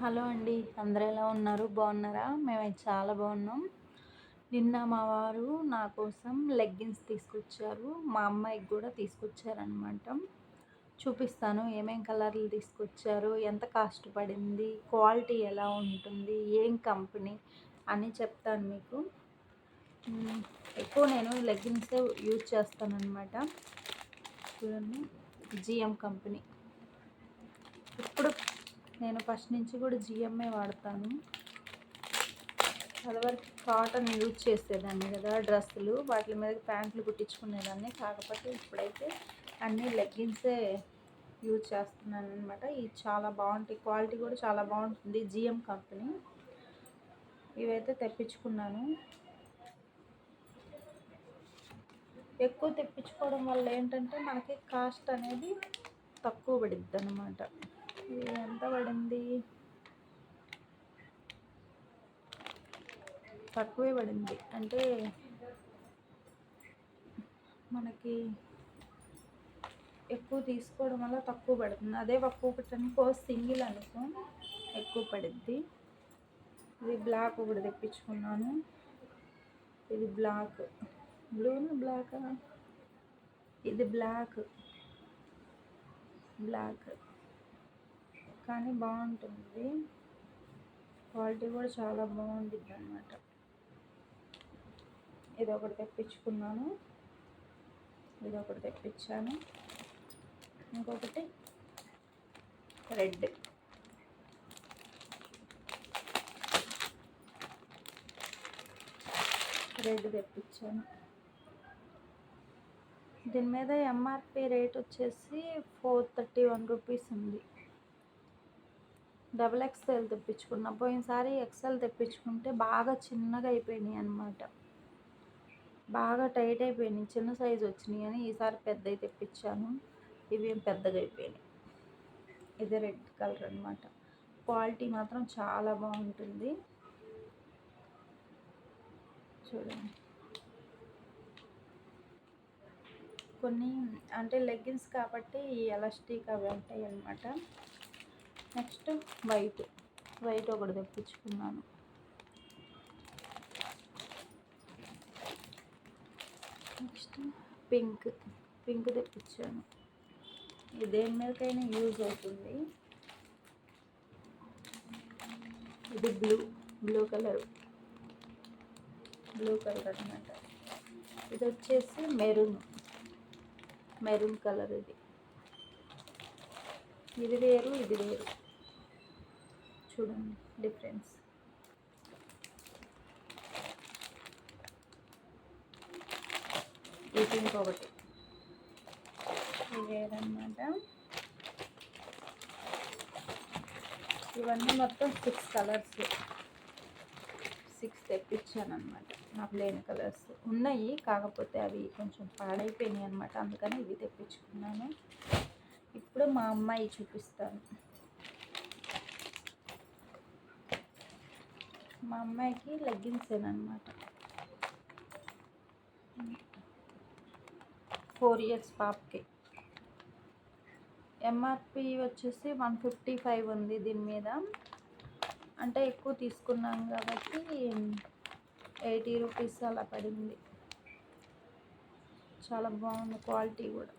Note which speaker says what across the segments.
Speaker 1: Hello అండి, అందరూ ఎలా ఉన్నారు? బాగున్నారా? మేమైతే చాలా బాగున్నాం. నిన్న మా వారు నా కోసం లెగ్గిన్స్ తీసుకొచ్చారు. మా అమ్మాయికి కూడా తీసుకొచ్చారనమాట. చూపిస్తాను ఏమేం కలర్లు తీసుకొచ్చారు, ఎంత కాస్ట్ పడింది, క్వాలిటీ ఎలా ఉంటుంది, ఏం కంపెనీ అని చెప్తాను మీకు. ఎక్కువ నేను లెగ్గిన్సే యూజ్ చేస్తానన్నమాట. చూడండి, జిఎం కంపెనీ. ఇప్పుడు నేను ఫస్ట్ నుంచి కూడా జిఎంఏ వాడతాను. అదివరకు కాటన్ యూజ్ చేసేదాన్ని కదా, డ్రెస్సులు వాటి మీద ప్యాంట్లు కుట్టించుకునేదాన్ని. కాకపోతే ఇప్పుడైతే అన్నీ లెగ్గిన్సే యూజ్ చేస్తున్నాను అనమాట. ఇది చాలా బాగుంటాయి, క్వాలిటీ కూడా చాలా బాగుంటుంది. జిఎం కంపెనీ ఇవైతే తెప్పించుకున్నాను. ఎక్కువ తెప్పించుకోవడం వల్ల ఏంటంటే మనకి కాస్ట్ అనేది తక్కువ పడిద్ది అనమాట. ఇది ఎంత పడింది? తక్కువే పడింది అంటే మనకి ఎక్కువ తీసుకోవడం వల్ల తక్కువ పడుతుంది. అదే ఒక్కొక్కటి అనుకో, సింగిల్ అనుకో ఎక్కువ పడిద్ది. ఇది బ్లాక్ ఒకటి తెప్పించుకున్నాను. ఇది బ్లాక్, బ్లూనా బ్లాకా? ఇది బ్లాక్ కానీ బాగుంటుంది. క్వాలిటీ కూడా చాలా బాగుంటుంది అన్నమాట. ఇది ఒకటి తెప్పించుకున్నాను, ఇది ఒకటి తెప్పించాను. ఇంకొకటి రెడ్ తెప్పించాను. దీని మీద ఎంఆర్పి రేట్ వచ్చేసి 431 రూపీస్ ఉంది. XXL తెప్పించుకున్నా. పోయినసారి ఎక్సెల్ తెప్పించుకుంటే బాగా చిన్నగా అయిపోయినాయి అన్నమాట, బాగా టైట్ అయిపోయినాయి, చిన్న సైజు వచ్చినాయి. అని ఈసారి పెద్దవి తెప్పించాను. ఇవి ఏం పెద్దగా అయిపోయినాయి. ఇది రెడ్ కలర్ అన్నమాట. క్వాలిటీ మాత్రం చాలా బాగుంటుంది. చూడండి, కొన్ని అంటే లెగ్గిన్స్ కాబట్టి ఎలాస్టిక్ అవి ఉంటాయి అన్నమాట. నెక్స్ట్ వైట్ ఒకటి తెప్పించుకున్నాను. నెక్స్ట్ పింక్ తెప్పించాను. ఇది దేని మీదకైనా యూజ్ అవుతుంది. ఇది బ్లూ కలర్ అన్నమాట. ఇది వచ్చేసి మెరూన్ కలర్. ఇది వేరు, ఇది వేరు. చూడండి డిఫరెన్స్. ఇది ఇంకొకటి, ఇది వేరన్నమాట. ఇవన్నీ మొత్తం 6 కలర్స్, 6 తెప్పించాను అనమాట. నాకు లేని కలర్స్ ఉన్నాయి, కాకపోతే అవి కొంచెం పాడైపోయినాయి అనమాట. అందుకని ఇవి తెప్పించుకున్నాను. ఇప్పుడు మా అమ్మాయి చూపిస్తాను. మా అమ్మాయికి లెగ్గిన్సేనమాట. 4 years పాపకి. ఎంఆర్పి వచ్చేసి 155 ఉంది దీని మీద. అంటే ఎక్కువ తీసుకున్నాం కాబట్టి 80 రూపీస్ అలా పడింది. చాలా బాగుంది క్వాలిటీ కూడా.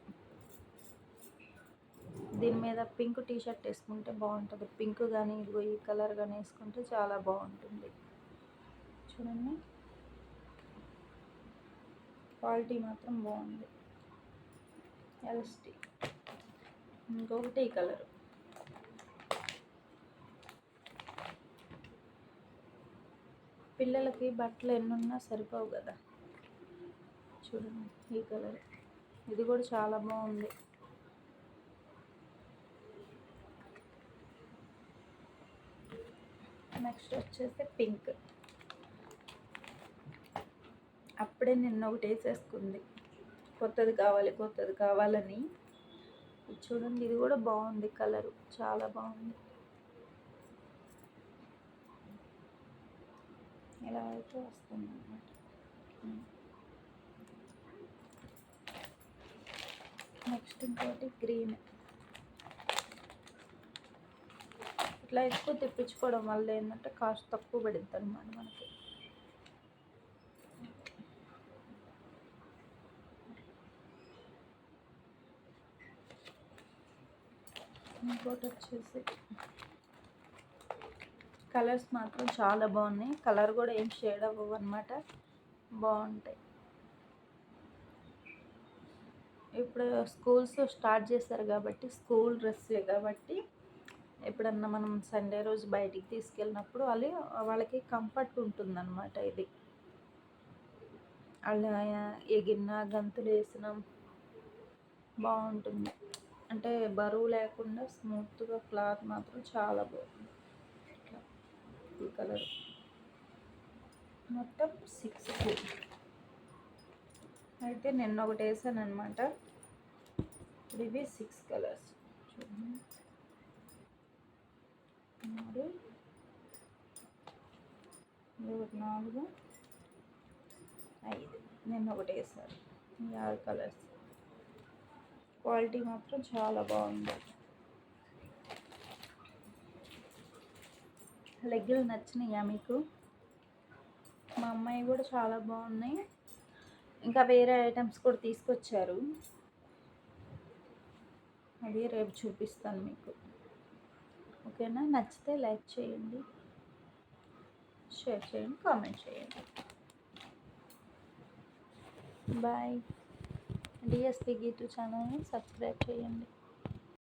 Speaker 1: దీని మీద పింక్ టీషర్ట్ వేసుకుంటే బాగుంటుంది. పింక్ కానీ ఇదిగో ఈ కలర్ కానీ వేసుకుంటే చాలా బాగుంటుంది. చూడండి, క్వాలిటీ మాత్రం బాగుంది. ఎలాస్టిక్. ఇంకొకటి ఈ కలర్. పిల్లలకి బట్టలు ఎన్నున్నా సరిపోవు కదా. చూడండి, ఈ కలర్. ఇది కూడా చాలా బాగుంది. నెక్స్ట్ వచ్చేసి పింక్. అప్పుడే నిన్న ఒకటి వేసేసుకుంది, కొత్తది కావాలని. చూడండి, ఇది కూడా బాగుంది. కలరు చాలా బాగుంది. ఇలా అయితే వస్తుంది అన్నమాట. నెక్స్ట్ ఇంకోటి గ్రీన్. ఇట్లా ఎక్కువ తెప్పించుకోవడం వల్ల ఏంటంటే కాస్ట్ తక్కువ పడుద్ది అనమాట మనకి. ఇంకోటి వచ్చేసి కలర్స్ మాత్రం చాలా బాగున్నాయి. కలర్ కూడా ఏం షేడ్ అవ్వవు అనమాట, బాగుంటాయి. ఇప్పుడు స్కూల్స్ స్టార్ట్ చేశారు కాబట్టి స్కూల్ డ్రెస్సే కాబట్టి ఎప్పుడన్నా మనం సండే రోజు బయటికి తీసుకెళ్ళినప్పుడు వాళ్ళకి కంఫర్ట్ ఉంటుందన్నమాట. ఇది అలా ఎగిరిన గంతులు వేసిన బాగుంటుంది. అంటే బరువు లేకుండా స్మూత్గా క్లాత్ మాత్రం చాలా బాగుంది. ఈ కలర్ మొత్తం 6 అయితే నిన్న ఒకటి వేసాను అనమాట. ఇవి 6 కలర్స్ చూడండి. 3 4 5 నిన్న ఒకటి వేసాను. ఈ 6 కలర్స్. క్వాలిటీ మాత్రం చాలా బాగుంది. లెగ్గిలు నచ్చినాయా మీకు? మా అమ్మాయి కూడా చాలా బాగున్నాయి. ఇంకా వేరే ఐటమ్స్ కూడా తీసుకొచ్చారు, అది రేపు చూపిస్తాను మీకు. ఓకేనా? నచ్చితే లైక్ చేయండి, షేర్ చేయండి, కామెంట్ చేయండి. బాయ్. డిఎస్పి గీతు ఛానల్ని సబ్స్క్రైబ్ చేయండి.